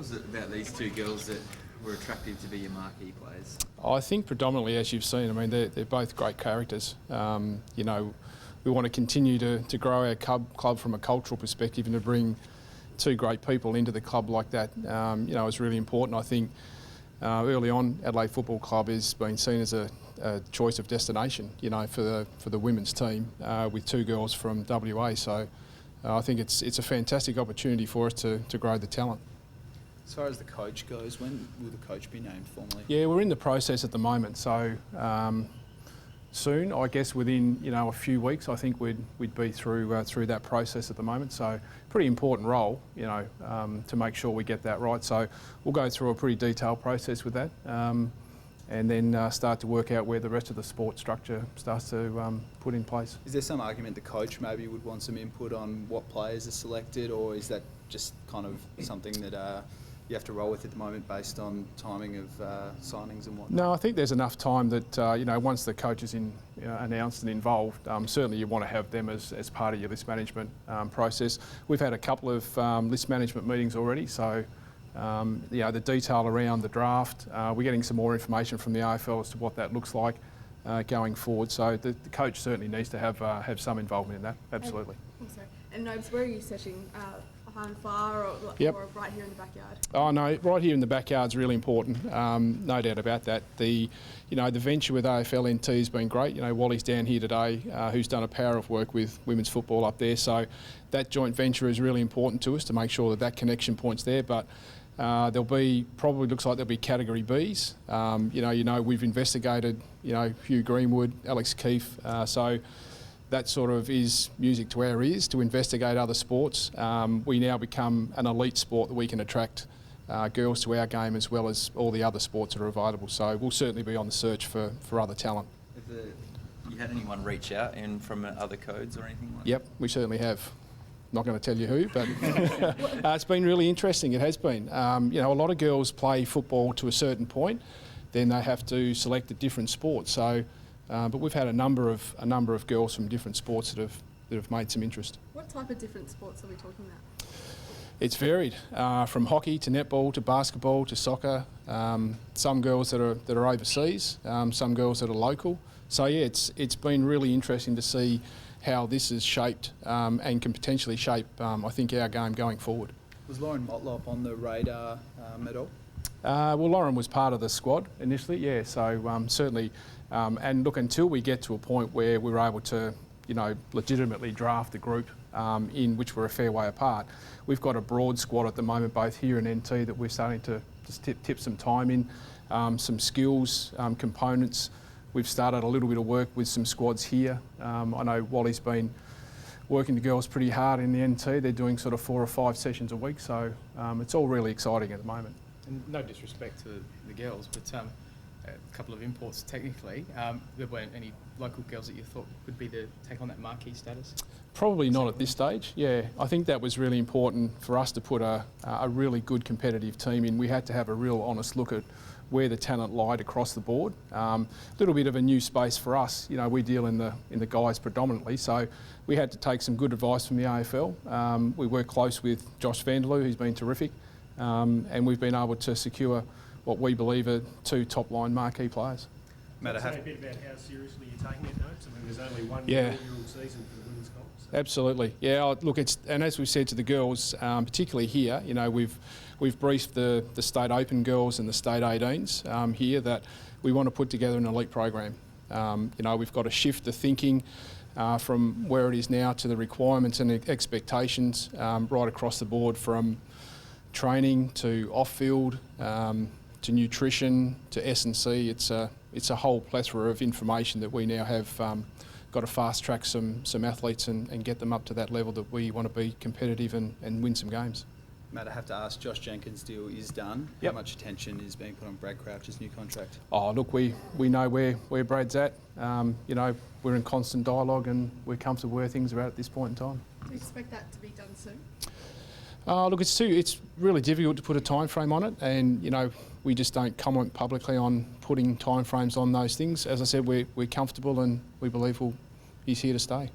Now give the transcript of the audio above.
was it about these two girls that were attractive to be your marquee players? I think predominantly, as you've seen, I mean, they're both great characters. You know, we want to continue to grow our club from a cultural perspective, and to bring two great people into the club like that, you know, is really important. I think early on, Adelaide Football Club has been seen as a choice of destination, you know, for the women's team, with two girls from WA. So I think it's a fantastic opportunity for us to grow the talent. As far as the coach goes, when will the coach be named formally? Yeah, we're in the process at the moment, so soon, I guess within, you know, a few weeks, I think we'd be through that process at the moment. So pretty important role, you know, to make sure we get that right. So we'll go through a pretty detailed process with that, and then start to work out where the rest of the sport structure starts to put in place. Is there some argument the coach maybe would want some input on what players are selected, or is that just kind of something that you have to roll with at the moment based on timing of signings and whatnot? No, I think there's enough time that, you know, once the coach is announced and involved, certainly you want to have them as part of your list management process. We've had a couple of list management meetings already, so you know, the detail around the draft, we're getting some more information from the AFL as to what that looks like going forward. So the coach certainly needs to have some involvement in that, absolutely. And Nobes, where are you setting? Behind far or right here in the backyard? Oh no, right here in the backyard is really important. No doubt about that. The venture with AFL NT has been great. You know, Wally's down here today, who's done a power of work with women's football up there. So that joint venture is really important to us to make sure that connection point's there. But there'll be, probably looks like there'll be category Bs. You know, we've investigated, you know, Hugh Greenwood, Alex Keefe. So that sort of is music to our ears to investigate other sports. We now become an elite sport that we can attract girls to our game as well as all the other sports that are available. So we'll certainly be on the search for other talent. Have you had anyone reach out and from other codes or anything like that? Yep, we certainly have. Not going to tell you who, but it's been really interesting. It has been. You know, a lot of girls play football to a certain point, then they have to select a different sport. So. But we've had a number of girls from different sports that have made some interest. What type of different sports are we talking about? It's varied, from hockey to netball to basketball to soccer. Some girls that are overseas, some girls that are local. So yeah, it's been really interesting to see how this is shaped and can potentially shape, I think, our game going forward. Was Lauren Motlop on the radar at all? Well, Lauren was part of the squad initially, yeah. So certainly. And look, until we get to a point where we're able to, you know, legitimately draft the group in which we're a fair way apart, we've got a broad squad at the moment, both here and NT, that we're starting to just tip some time in, some skills, components. We've started a little bit of work with some squads here. I know Wally's been working the girls pretty hard in the NT. They're doing sort of 4 or 5 sessions a week, so it's all really exciting at the moment. And no disrespect to the girls, but a couple of imports technically. There weren't any local girls that you thought would be take on that marquee status? Probably not at this stage, yeah. I think that was really important for us to put a really good competitive team in. We had to have a real honest look at where the talent lied across the board. A little bit of a new space for us. You know, we deal in the guys predominantly, so we had to take some good advice from the AFL. We work close with Josh Vanderloo, who's been terrific, and we've been able to secure what we believe are 2 top-line marquee players. Matt, say a bit about how seriously you're taking it, Nobes. I mean, there's only one inaugural season for the women's comp. So. Absolutely, yeah. Look, and as we said to the girls, particularly here, you know, we've briefed the state open girls and the state 18s here that we want to put together an elite program. You know, we've got to shift the thinking from where it is now to the requirements and expectations right across the board, from training to off-field. To nutrition, to S&C, it's a whole plethora of information that we now have got to fast track some athletes and get them up to that level that we want to be competitive and win some games. Matt, I have to ask, Josh Jenkins' deal is done. Yep. How much attention is being put on Brad Crouch's new contract? Oh, look, we know where Brad's at. You know, we're in constant dialogue and we're comfortable where things are at this point in time. Do you expect that to be done soon? Look, it's really difficult to put a time frame on it, and you know, we just don't comment publicly on putting time frames on those things. As I said, we're comfortable and we believe he's here to stay.